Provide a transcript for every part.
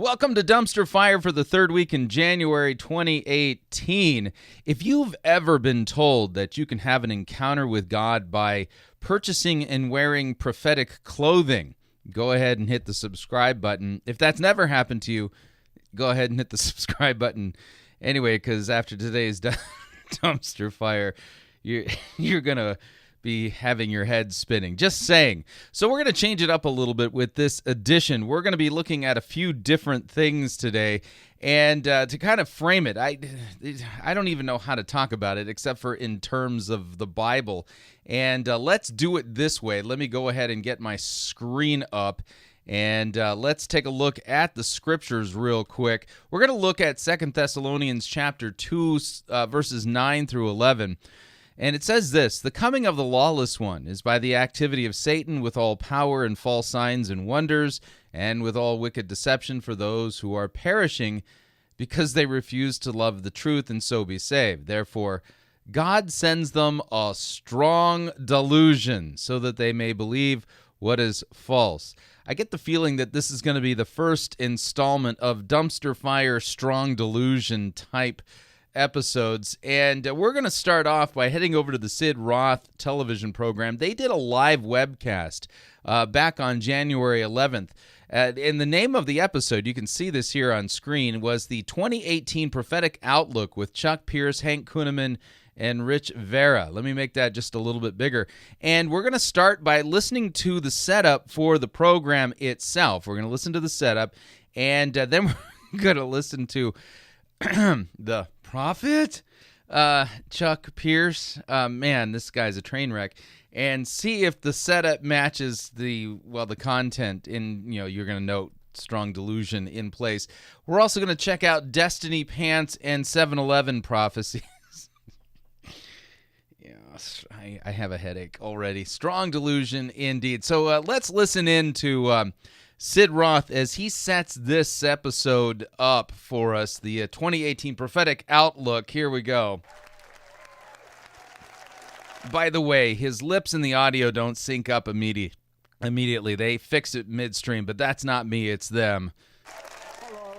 Welcome to Dumpster Fire for the third week in January 2018. If you've ever been told that you can have an encounter with God by purchasing and wearing prophetic clothing, go ahead and hit the subscribe button. If that's never happened to you, go ahead and hit the subscribe button anyway, because after today's Dumpster Fire, you're going to be having your head spinning. Just saying. So we're going to change it up a little bit with this edition. We're going to be looking at a few different things today, and to kind of frame it, I don't even know how to talk about it except for in terms of the Bible. And let's do it this way. Let me go ahead and get my screen up, and let's take a look at the scriptures real quick. We're going to look at 2 Thessalonians chapter 2, verses 9 through 11. And it says this: "The coming of the lawless one is by the activity of Satan with all power and false signs and wonders, and with all wicked deception for those who are perishing, because they refuse to love the truth and so be saved. Therefore, God sends them a strong delusion, so that they may believe what is false." I get the feeling that this is going to be the first installment of Dumpster Fire Strong Delusion type episodes, and we're going to start off by heading over to the Sid Roth television program. They did a live webcast back on January 11th. And the name of the episode, you can see this here on screen, was the 2018 Prophetic Outlook with Chuck Pierce, Hank Kunneman, and Rich Vera. Let me make that just a little bit bigger. And we're going to start by listening to the setup for the program itself. We're going to listen to the setup, and then we're going to listen to the prophet, Chuck Pierce. Man, this guy's a train wreck. And see if the setup matches the content. In, you're going to note strong delusion in place. We're also going to check out Destiny Pants and 7-Eleven prophecies. Yes, I have a headache already. Strong delusion indeed. So let's listen in to Sid Roth as he sets this episode up for us, the 2018 Prophetic Outlook. Here we go. By the way, his lips and the audio don't sync up immediately. They fix it midstream, but that's not me, it's them. Hello,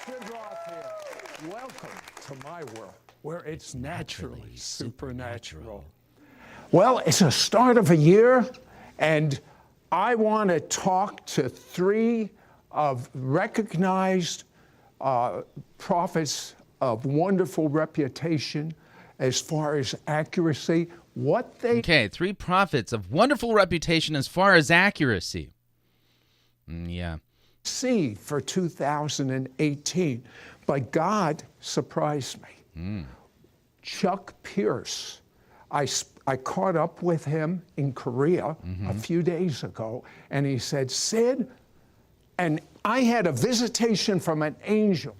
Sid Roth here. Welcome to my world, where it's naturally supernatural. Well, it's a start of a year, and I want to talk to three of recognized prophets of wonderful reputation as far as accuracy. Okay, three prophets of wonderful reputation as far as accuracy. Yeah. See for 2018. But God surprised me. Chuck Pierce. I caught up with him in Korea a few days ago, and he said, "Sid," and I had a visitation from an angel,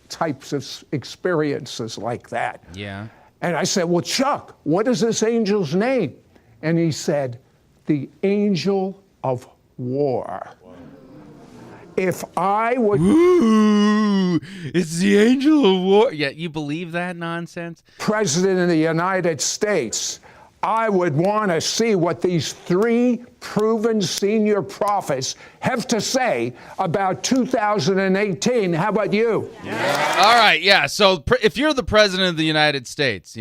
types of experiences like that. Yeah. And I said, "Well, Chuck, what is this angel's name?" And he said, "The angel of war." If I would... Ooh, it's the angel of war. Yeah, you believe that nonsense? President of the United States, I would want to see what these three proven senior prophets have to say about 2018. How about you? Yeah. All right, yeah. So if you're the president of the United States,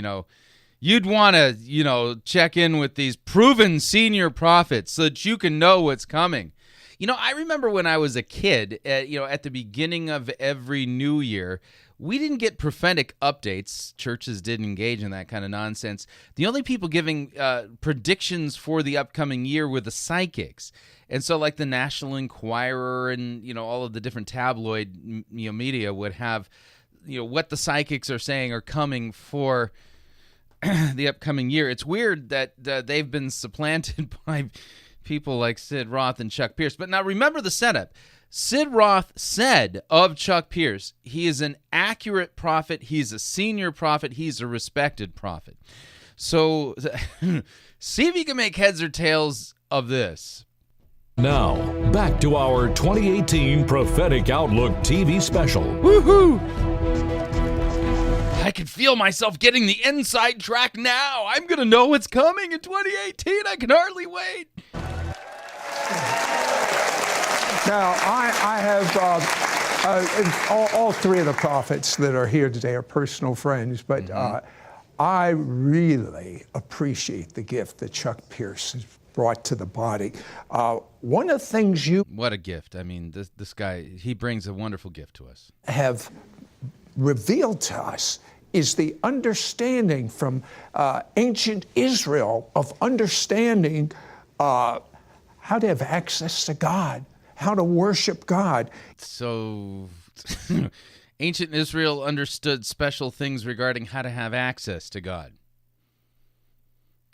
you'd want to, check in with these proven senior prophets so that you can know what's coming. I remember when I was a kid, at the beginning of every new year, we didn't get prophetic updates. Churches didn't engage in that kind of nonsense. The only people giving predictions for the upcoming year were the psychics. And so like the National Enquirer and, all of the different tabloid media would have, what the psychics are saying are coming for the upcoming year. It's weird that they've been supplanted by people like Sid Roth and Chuck Pierce. But now remember the setup. Sid Roth said of Chuck Pierce, he is an accurate prophet, he's a senior prophet, he's a respected prophet. So see if you can make heads or tails of this. Now, back to our 2018 Prophetic Outlook TV special. Woohoo! I can feel myself getting the inside track now. I'm going to know what's coming in 2018. I can hardly wait. Now, I have all three of the prophets that are here today are personal friends, but I really appreciate the gift that Chuck Pierce has brought to the body. One of the things you What a gift. I mean, this guy, he brings a wonderful gift to us. have revealed to us is the understanding from ancient Israel of understanding how to have access to God, how to worship God. So, ancient Israel understood special things regarding how to have access to God.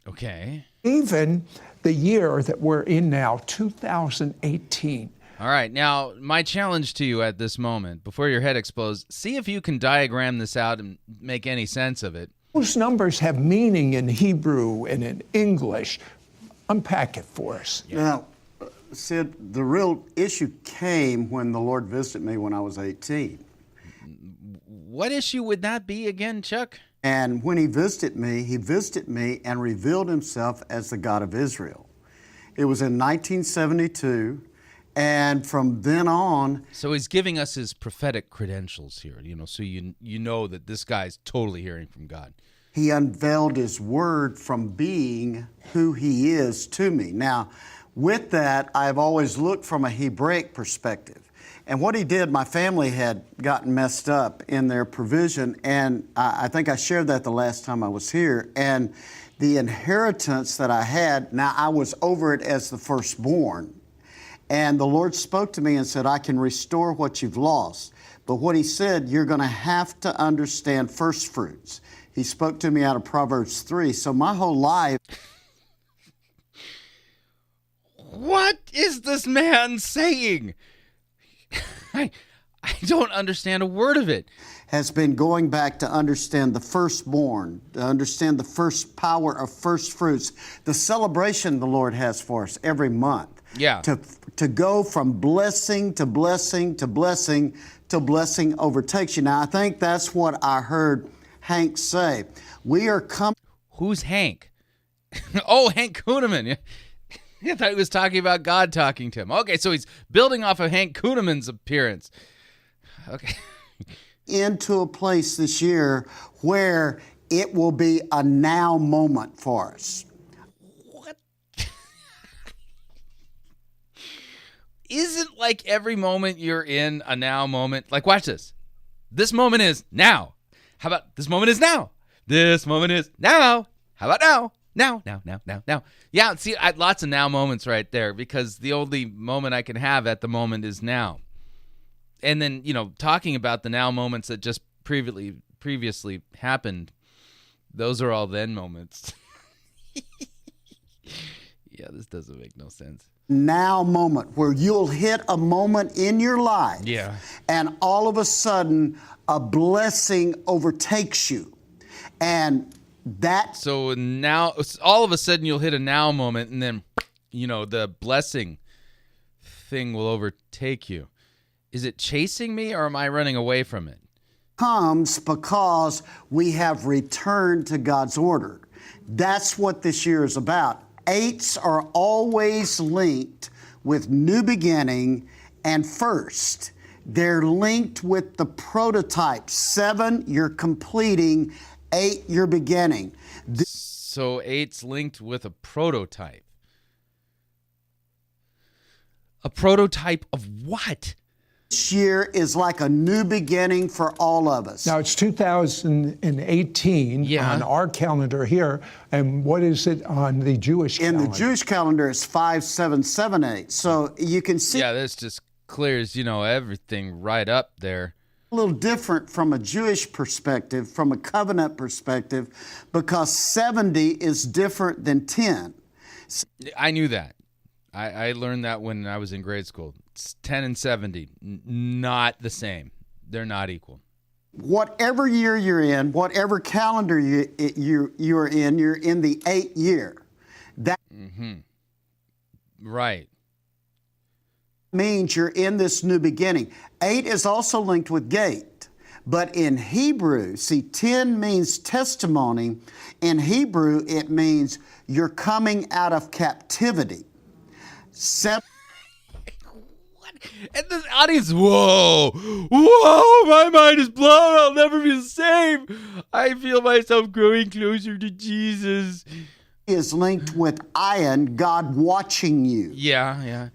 Okay. Even the year that we're in now, 2018. All right. Now, my challenge to you at this moment, before your head explodes, see if you can diagram this out and make any sense of it. Those numbers have meaning in Hebrew and in English. Unpack it for us. Now, Sid, the real issue came when the Lord visited me when I was 18. What issue would that be again, Chuck? And when he visited me and revealed himself as the God of Israel. It was in 1972, and from then on... So he's giving us his prophetic credentials here, so you know that this guy's totally hearing from God. He unveiled his word from being who he is to me. Now, with that, I've always looked from a Hebraic perspective. And what he did, my family had gotten messed up in their provision, and I think I shared that the last time I was here. And the inheritance that I had, now I was over it as the firstborn. And the Lord spoke to me and said, I can restore what you've lost. But what he said, you're going to have to understand first fruits. He spoke to me out of Proverbs 3. So my whole life... What is this man saying? I don't understand a word of it. Has been going back to understand the firstborn, to understand the first power of first fruits, the celebration the Lord has for us every month. Yeah. To go from blessing to blessing to blessing to blessing overtakes you. Now, I think that's what I heard Hank say. We are coming. Who's Hank? Oh, Hank Kuhneman. I thought he was talking about God talking to him. Okay, so he's building off of Hank Kuhneman's appearance. Okay. Into a place this year where it will be a now moment for us. What? Isn't like every moment you're in a now moment? Like, watch this. This moment is now. How about this moment is now? This moment is now. How about now? Now. Yeah, see, lots of now moments right there because the only moment I can have at the moment is now. And then, talking about the now moments that just previously happened, those are all then moments. Yeah, this doesn't make no sense. Now moment where you'll hit a moment in your life. Yeah. And all of a sudden, a blessing overtakes you. And that... So now, all of a sudden, you'll hit a now moment, and then, the blessing thing will overtake you. Is it chasing me, or am I running away from it? Comes because we have returned to God's order. That's what this year is about. 8s are always linked with new beginning and first. They're linked with the prototype. 7, you're completing. 8, you're beginning. So 8's linked with a prototype. A prototype of what? This year is like a new beginning for all of us. Now, it's 2018 on our calendar here, and what is it on the Jewish calendar? In the Jewish calendar, it's 5778. So you can see... Yeah, this just clears, everything right up there. A little different from a Jewish perspective, from a covenant perspective, because 70 is different than 10. I knew that. I learned that when I was in grade school. It's 10 and 70, not the same. They're not equal. Whatever year you're in, whatever calendar you're in, you're in the 8th year. That Right. means you're in this new beginning. 8 is also linked with gate. But in Hebrew, see, 10 means testimony. In Hebrew, it means you're coming out of captivity. 7. What? And the audience, whoa, my mind is blown. I'll never be the same. I feel myself growing closer to Jesus. Is linked with iron, God watching you. Yeah.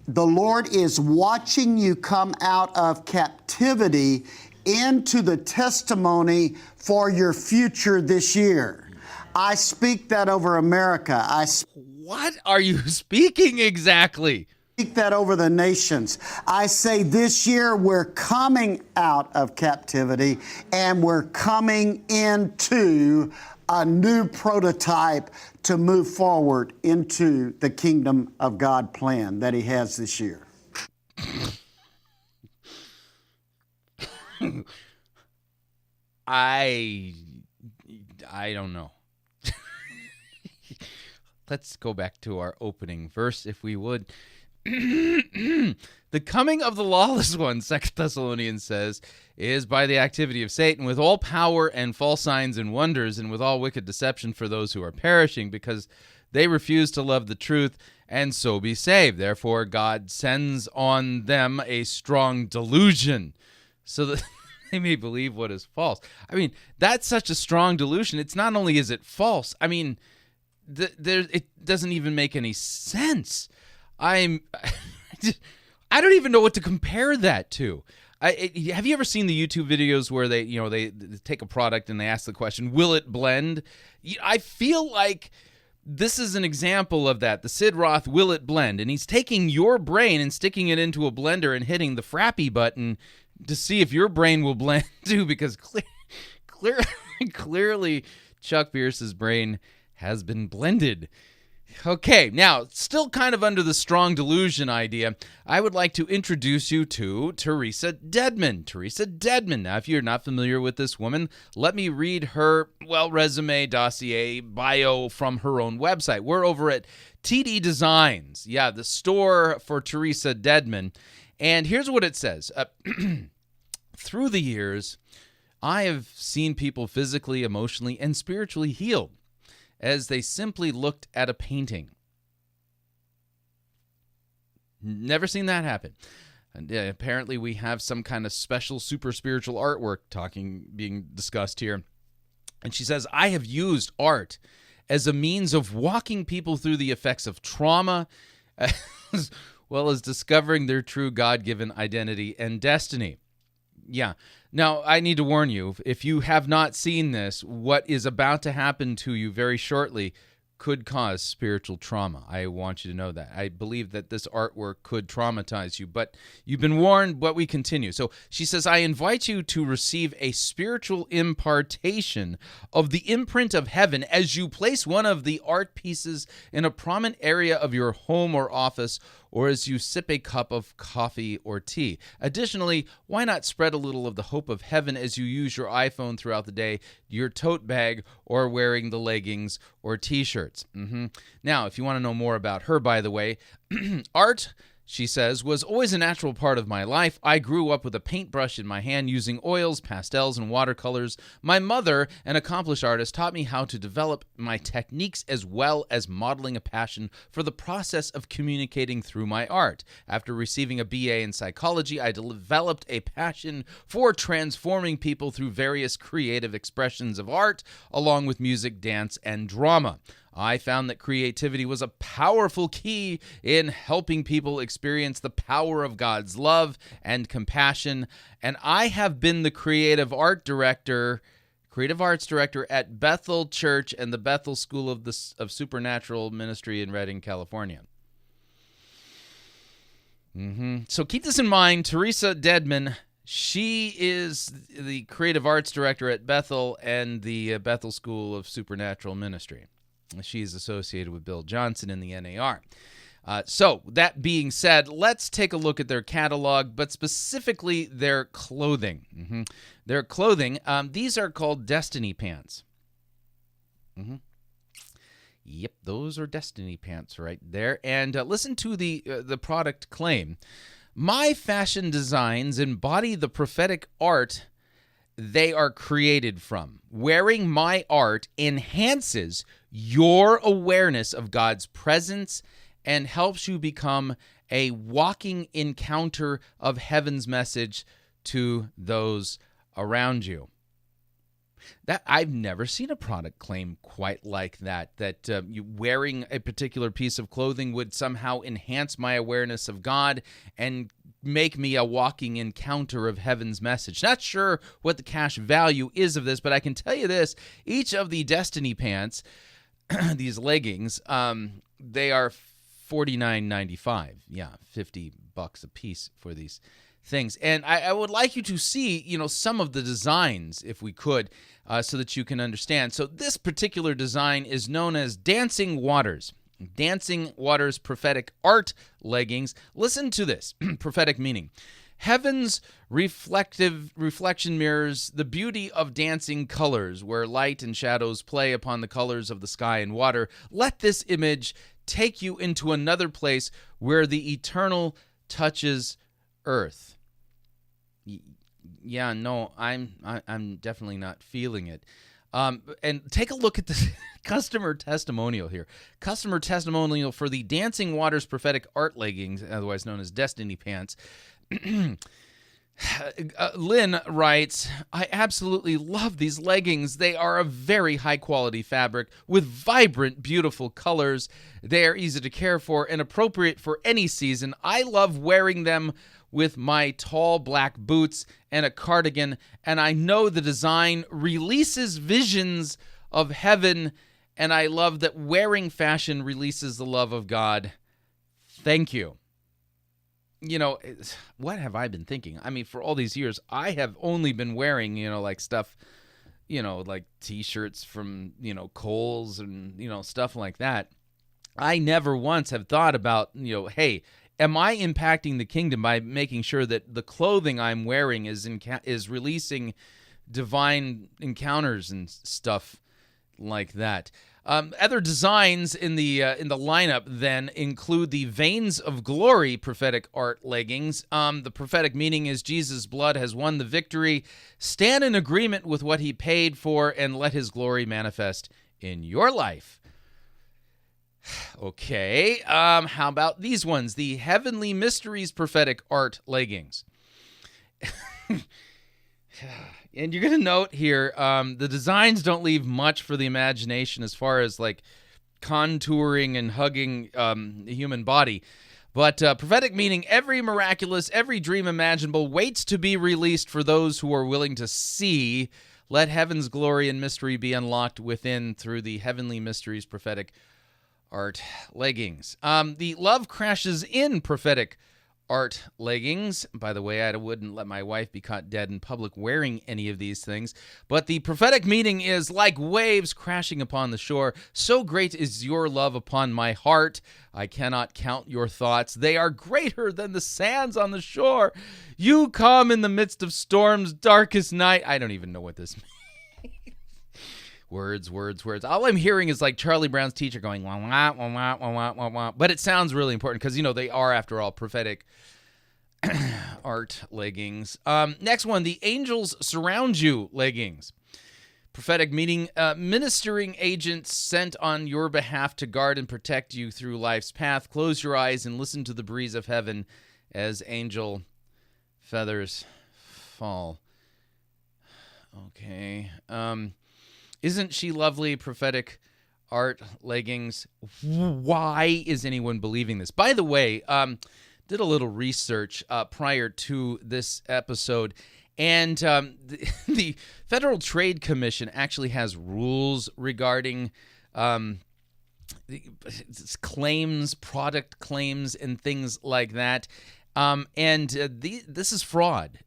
The Lord is watching you come out of captivity into the testimony for your future this year. I speak that over America. What are you speaking exactly? Speak that over the nations. I say this year we're coming out of captivity and we're coming into a new prototype to move forward into the kingdom of God plan that He has this year. I don't know. Let's go back to our opening verse, if we would. The coming of the lawless one, 2 Thessalonians says, is by the activity of Satan with all power and false signs and wonders and with all wicked deception for those who are perishing because they refuse to love the truth and so be saved. Therefore, God sends on them a strong delusion so that they may believe what is false. I mean, that's such a strong delusion. It's not only is it false, I mean, it doesn't even make any sense. I don't even know what to compare that to. Have you ever seen the YouTube videos where they take a product and they ask the question, will it blend? I feel like this is an example of that. The Sid Roth, will it blend? And he's taking your brain and sticking it into a blender and hitting the Frappy button to see if your brain will blend too, because clearly Chuck Pierce's brain has been blended. Okay, now, still kind of under the strong delusion idea, I would like to introduce you to Teresa Dedman. Teresa Dedman. Now, if you're not familiar with this woman, let me read her, resume, dossier, bio from her own website. We're over at TD Designs, the store for Teresa Dedman. And here's what it says. Through the years, I have seen people physically, emotionally, and spiritually healed as they simply looked at a painting. Never seen that happen. And apparently we have some kind of special super spiritual artwork being discussed here. And she says, I have used art as a means of walking people through the effects of trauma, as well as discovering their true God-given identity and destiny. Yeah. Now, I need to warn you, if you have not seen this, what is about to happen to you very shortly could cause spiritual trauma. I want you to know that. I believe that this artwork could traumatize you, but you've been warned, but we continue. So she says, I invite you to receive a spiritual impartation of the imprint of heaven as you place one of the art pieces in a prominent area of your home or office, or as you sip a cup of coffee or tea. Additionally, why not spread a little of the hope of heaven as you use your iPhone throughout the day, your tote bag, or wearing the leggings or T-shirts? Now, if you want to know more about her, by the way, art, she says, was always a natural part of my life. I grew up with a paintbrush in my hand using oils, pastels, and watercolors. My mother, an accomplished artist, taught me how to develop my techniques as well as modeling a passion for the process of communicating through my art. After receiving a BA in psychology, I developed a passion for transforming people through various creative expressions of art, along with music, dance, and drama. I found that creativity was a powerful key in helping people experience the power of God's love and compassion. And I have been the creative arts director at Bethel Church and the Bethel School of Supernatural Ministry in Redding, California. So keep this in mind. Teresa Dedman, she is the creative arts director at Bethel and the Bethel School of Supernatural Ministry. She's associated with Bill Johnson in the NAR. So that being said, let's take a look at their catalog, but specifically their clothing. Their clothing, these are called Destiny Pants. Yep, those are Destiny Pants right there. And listen to the product claim. My fashion designs embody the prophetic art they are created from. Wearing my art enhances your awareness of God's presence and helps you become a walking encounter of heaven's message to those around you. That I've never seen a product claim quite like that, you wearing a particular piece of clothing would somehow enhance my awareness of God and make me a walking encounter of heaven's message. Not sure what the cash value is of this, but I can tell you this. Each of the Destiny pants, these leggings, they are $49.95. Yeah, $50 a piece for these things. And I would like you to see, some of the designs, if we could, so that you can understand. So this particular design is known as Dancing Waters. Dancing Waters Prophetic Art Leggings. Listen to this. Prophetic meaning. Heaven's reflection mirrors the beauty of dancing colors, where light and shadows play upon the colors of the sky and water. Let this image take you into another place where the eternal touches earth. Yeah, no, I'm definitely not feeling it. And take a look at the customer testimonial here. Customer testimonial for the Dancing Waters Prophetic Art Leggings, otherwise known as Destiny Pants. Lynn writes, I absolutely love these leggings. They are a very high-quality fabric with vibrant, beautiful colors. They are easy to care for and appropriate for any season. I love wearing them with my tall black boots and a cardigan, and I know the design releases visions of heaven, and I love that wearing fashion releases the love of God. Thank you. What have I been thinking? I mean, for all these years, I have only been wearing, like stuff, like T-shirts from, Kohl's and, stuff like that. I never once have thought about, hey, am I impacting the kingdom by making sure that the clothing I'm wearing is releasing divine encounters and stuff like that? Other designs in the lineup then include the Veins of Glory prophetic art leggings. The prophetic meaning is Jesus' blood has won the victory. Stand in agreement with what he paid for and let his glory manifest in your life. Okay, how about these ones? The Heavenly Mysteries prophetic art leggings. And you're going to note here, the designs don't leave much for the imagination as far as like contouring and hugging the human body. But prophetic meaning, every miraculous, every dream imaginable waits to be released for those who are willing to see. Let heaven's glory and mystery be unlocked within through the Heavenly Mysteries prophetic art leggings. The Love Crashes In prophetic art leggings. By the way, I wouldn't let my wife be caught dead in public wearing any of these things. But the prophetic meaning is like waves crashing upon the shore. So great is your love upon my heart. I cannot count your thoughts. They are greater than the sands on the shore. You come in the midst of storms, darkest night. I don't even know what this means. Words. All I'm hearing is like Charlie Brown's teacher going, wah, wah, wah, wah, wah, wah, wah, wah. But it sounds really important because, they are, after all, prophetic art leggings. Next one, the Angels Surround You leggings. Prophetic meaning, ministering agents sent on your behalf to guard and protect you through life's path. Close your eyes and listen to the breeze of heaven as angel feathers fall. Okay. Isn't she lovely? Prophetic art leggings. Why is anyone believing this? By the way, did a little research prior to this episode, and the Federal Trade Commission actually has rules regarding claims, product claims, and things like that. This is fraud.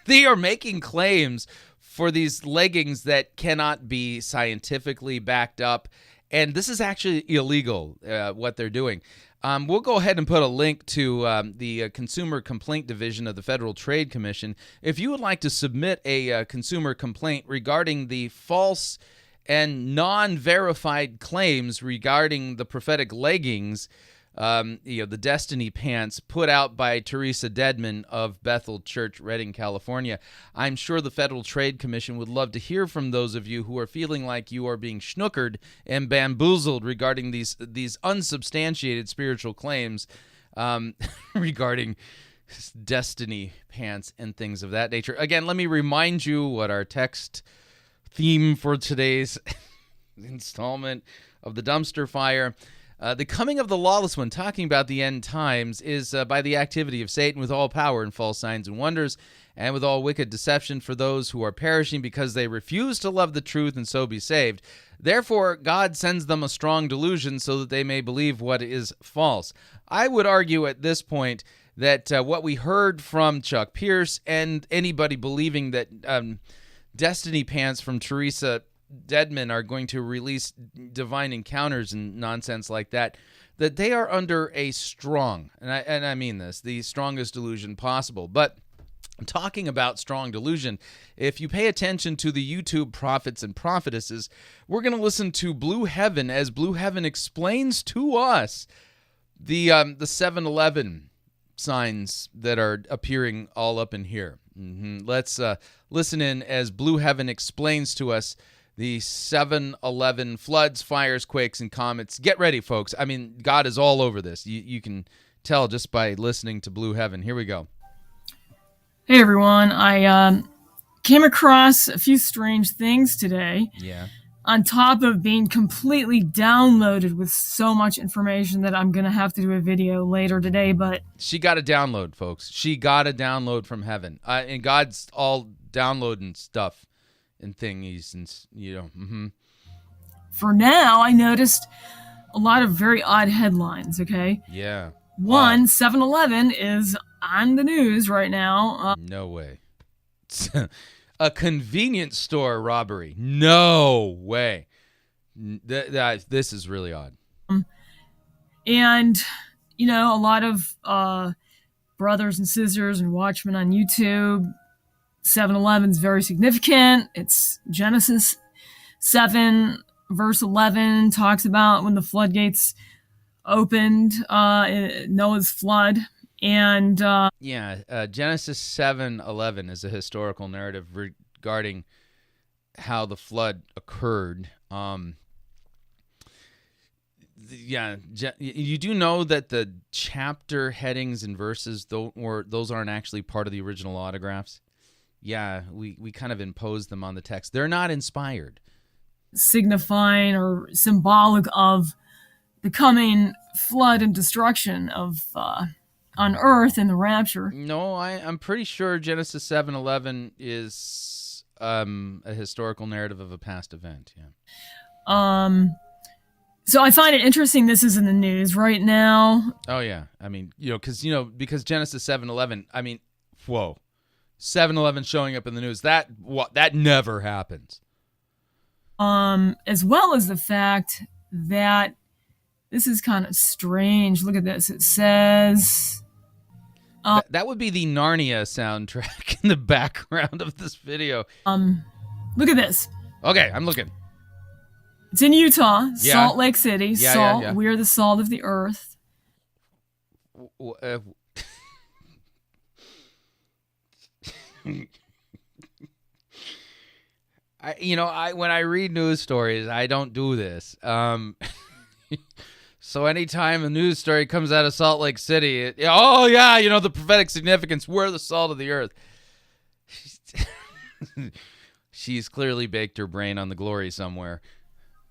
They are making claims for these leggings that cannot be scientifically backed up. And this is actually illegal, what they're doing. We'll go ahead and put a link to the Consumer Complaint Division of the Federal Trade Commission. If you would like to submit a consumer complaint regarding the false and non-verified claims regarding the prophetic leggings, the Destiny Pants put out by Teresa Dedman of Bethel Church, Redding, California. I'm sure the Federal Trade Commission would love to hear from those of you who are feeling like you are being schnookered and bamboozled regarding these unsubstantiated spiritual claims regarding destiny pants and things of that nature. Again, let me remind you what our text theme for today's installment of the dumpster fire. The coming of the lawless one, talking about the end times, is by the activity of Satan with all power and false signs and wonders, and with all wicked deception for those who are perishing because they refuse to love the truth and so be saved. Therefore, God sends them a strong delusion so that they may believe what is false. I would argue at this point that what we heard from Chuck Pierce and anybody believing that Destiny Pants from Teresa Deadman are going to release divine encounters and nonsense like that, that they are under a strong, and I mean this, the strongest delusion possible. But I'm talking about strong delusion. If you pay attention to the YouTube prophets and prophetesses, we're going to listen to Blue Heaven as Blue Heaven explains to us the 7-Eleven signs that are appearing all up in here. Let's listen in as Blue Heaven explains to us the 7-Eleven floods, fires, quakes, and comets. Get ready, folks. I mean, God is all over this. You can tell just by listening to Blue Heaven. Here we go. Hey, everyone. I came across a few strange things today. Yeah. On top of being completely downloaded with so much information that I'm going to have to do a video later today, but... She got a download, folks. She got a download from heaven. And God's all downloading stuff and thingies and, For now, I noticed a lot of very odd headlines, okay? Yeah. One, 7-Eleven is on the news right now. No way. A convenience store robbery. No way. This is really odd. And, a lot of brothers and sisters and watchmen on YouTube. 7-Eleven's very significant. It's Genesis 7, verse 11, talks about when the floodgates opened, Noah's flood. And Genesis 7:11 is a historical narrative regarding how the flood occurred. You do know that the chapter headings and verses those aren't actually part of the original autographs. Yeah, we kind of imposed them on the text. They're not inspired. Signifying or symbolic of the coming flood and destruction of on earth in the rapture. No, I'm pretty sure Genesis 7:11 is a historical narrative of a past event. Yeah. So I find it interesting this is in the news right now. Oh yeah. I mean, because Genesis 7:11, I mean, whoa. 7-Eleven showing up in the news. That never happens. As well as the fact that this is kind of strange. Look at this. It says... that would be the Narnia soundtrack in the background of this video. Look at this. Okay, I'm looking. It's in Utah, Yeah. Salt Lake City. Yeah, salt. yeah. We're the salt of the earth. When I read news stories, I don't do this. So anytime a news story comes out of Salt Lake City, the prophetic significance, we're the salt of the earth. She's clearly baked her brain on the glory somewhere.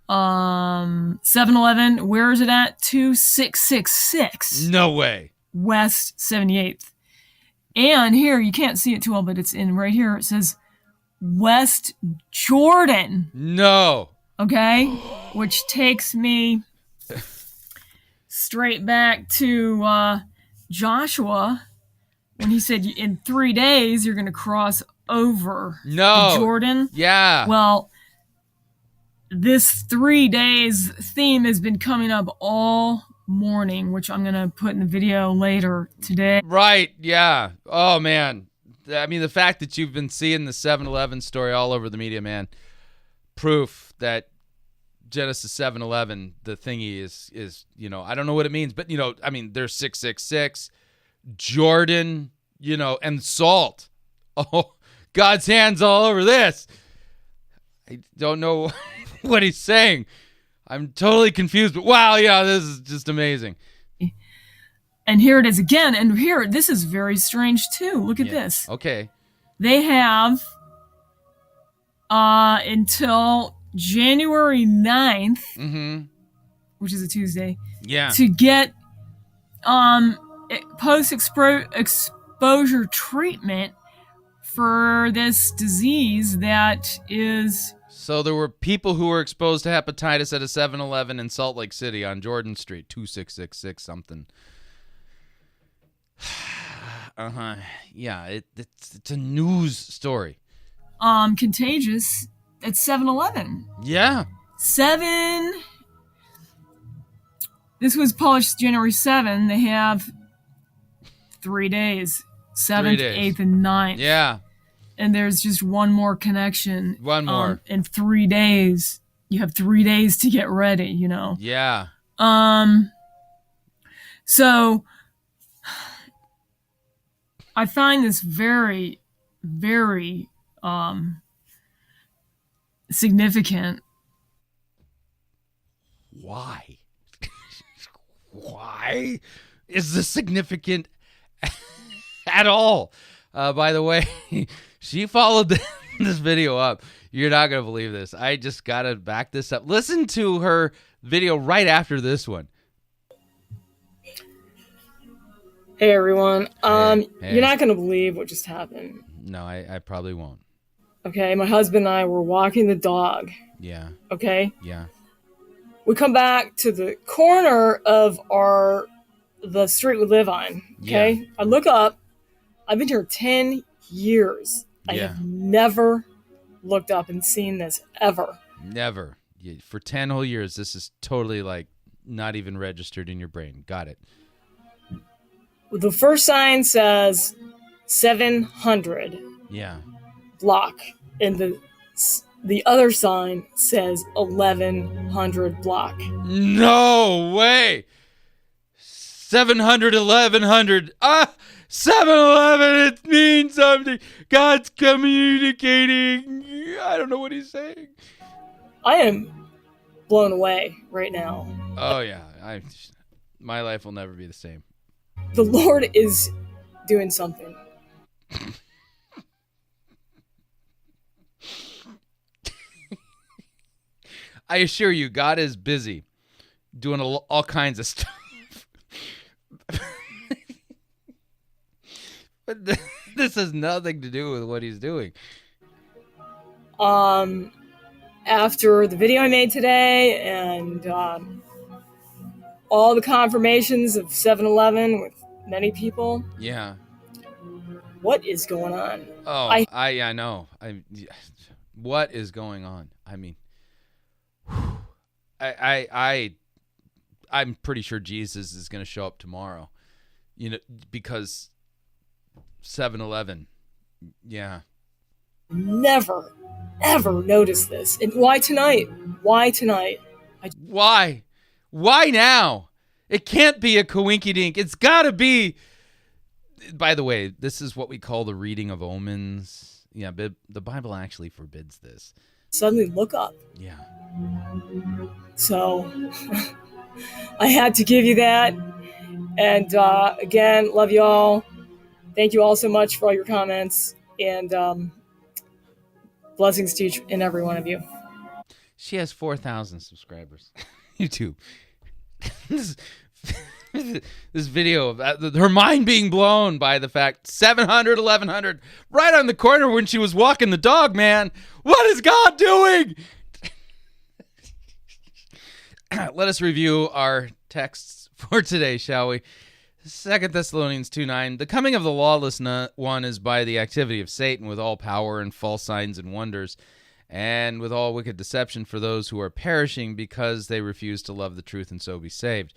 7-Eleven, where is it at? 2666. No way. West 78th. And here, you can't see it too well, but it's in right here. It says West Jordan. No. Okay? Which takes me straight back to Joshua when he said in 3 days you're going to cross over No. the Jordan. Yeah. Well, this 3 days theme has been coming up all morning, which I'm going to put in the video later today. Right, yeah. Oh, man. I mean, the fact that you've been seeing the 7-Eleven story all over the media, man, proof that Genesis 7:11, the thingy is I don't know what it means, but I mean, there's 666, Jordan, and salt. Oh, God's hands all over this. I don't know what he's saying. I'm totally confused, but wow, yeah, this is just amazing. And here it is again. And here, this is very strange too. Look at this. Okay. They have until January 9th, which is a Tuesday, to get post-exposure treatment for this disease that is... So there were people who were exposed to hepatitis at a 7-Eleven in Salt Lake City on Jordan Street, 2666 something. Yeah, it's a news story. Contagious at 7-Eleven. Yeah. This was published January 7. They have 3 days. 7th, 8th, and 9th. Yeah. And there's just one more connection. One more. In 3 days. You have 3 days to get ready, you know. Yeah. So I find this very, very significant. Why? Why is this significant at all? By the way, she followed this video up. You're not going to believe this. I just got to back this up. Listen to her video right after this one. Hey, everyone. Hey. You're not going to believe what just happened. No, I probably won't. Okay, my husband and I were walking the dog. Yeah. Okay? Yeah. We come back to the corner of the street we live on. Okay? Yeah. I look up. I've been here 10 years. I have never looked up and seen this ever. Never. For 10 whole years, this is totally like not even registered in your brain. Got it. The first sign says 700 block, and the other sign says 1100 block. No way. 700, 1100. 7-Eleven, it means something. God's communicating. I don't know what he's saying. I am blown away right now. Oh, yeah. My life will never be the same. The Lord is doing something. I assure you, God is busy doing all kinds of stuff. But this has nothing to do with what he's doing. After the video I made today and all the confirmations of 7-Eleven with many people. Yeah. What is going on? Oh, I know. What is going on? I mean, I'm pretty sure Jesus is going to show up tomorrow. You know, because 7-Eleven. Yeah. Never, ever noticed this. And why tonight? Why tonight? Why? Why now? It can't be a coinkydink. It's got to be. By the way, this is what we call the reading of omens. Yeah, the Bible actually forbids this. Suddenly look up. Yeah. So I had to give you that. And again, love you all. Thank you all so much for all your comments. And blessings to each and every one of you. She has 4,000 subscribers. YouTube. This video of her mind being blown by the fact 700, 1100, right on the corner when she was walking the dog, man. What is God doing? Let us review our texts for today, shall we? 2 Thessalonians 2:9. The coming of the lawless one is by the activity of Satan with all power and false signs and wonders, and with all wicked deception for those who are perishing because they refuse to love the truth and so be saved.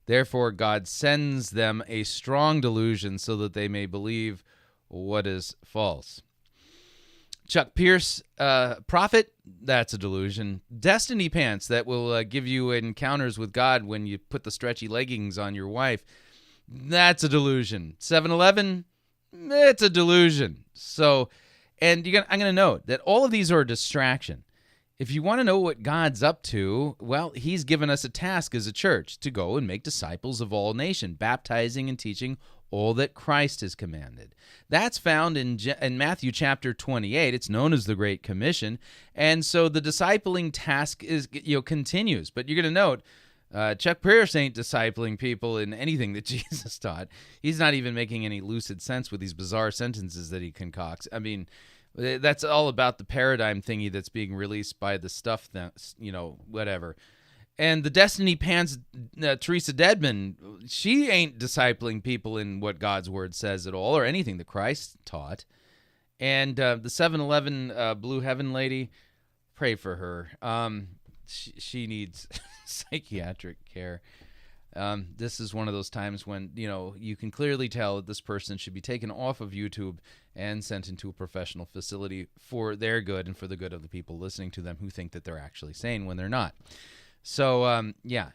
Therefore, God sends them a strong delusion so that they may believe what is false. Chuck Pierce, prophet, that's a delusion. Destiny pants that will give you encounters with God when you put the stretchy leggings on your wife, that's a delusion. 7-Eleven, it's a delusion. So, and I'm going to note that all of these are a distraction. If you want to know what God's up to, well, he's given us a task as a church to go and make disciples of all nations, baptizing and teaching all that Christ has commanded. That's found in Matthew chapter 28. It's known as the Great Commission. And so the discipling task is, continues. But you're going to note, Chuck Pierce ain't discipling people in anything that Jesus taught. He's not even making any lucid sense with these bizarre sentences that he concocts. I mean, that's all about the paradigm thingy that's being released by the stuff that, whatever. And the Destiny Pan's Teresa Dedman, she ain't discipling people in what God's Word says at all, or anything that Christ taught. And the 7-Eleven Blue Heaven lady, pray for her. She needs psychiatric care. This is one of those times when, you can clearly tell that this person should be taken off of YouTube and sent into a professional facility for their good and for the good of the people listening to them who think that they're actually sane when they're not. So,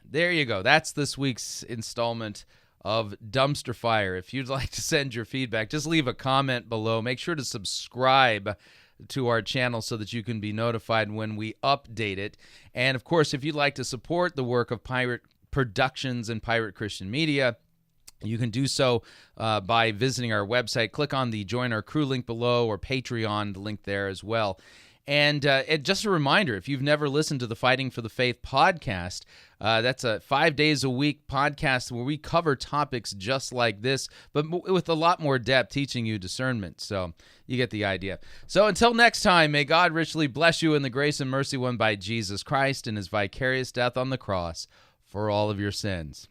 there you go. That's this week's installment of Dumpster Fire. If you'd like to send your feedback, just leave a comment below. Make sure to subscribe to our channel so that you can be notified when we update it. And, of course, if you'd like to support the work of Pirate Productions and Pirate Christian Media, you can do so by visiting our website. Click on the Join Our Crew link below, or Patreon, the link there as well. And just a reminder, if you've never listened to the Fighting for the Faith podcast, that's a 5 days a week podcast where we cover topics just like this, but with a lot more depth, teaching you discernment. So you get the idea. So until next time, may God richly bless you in the grace and mercy won by Jesus Christ and his vicarious death on the cross for all of your sins.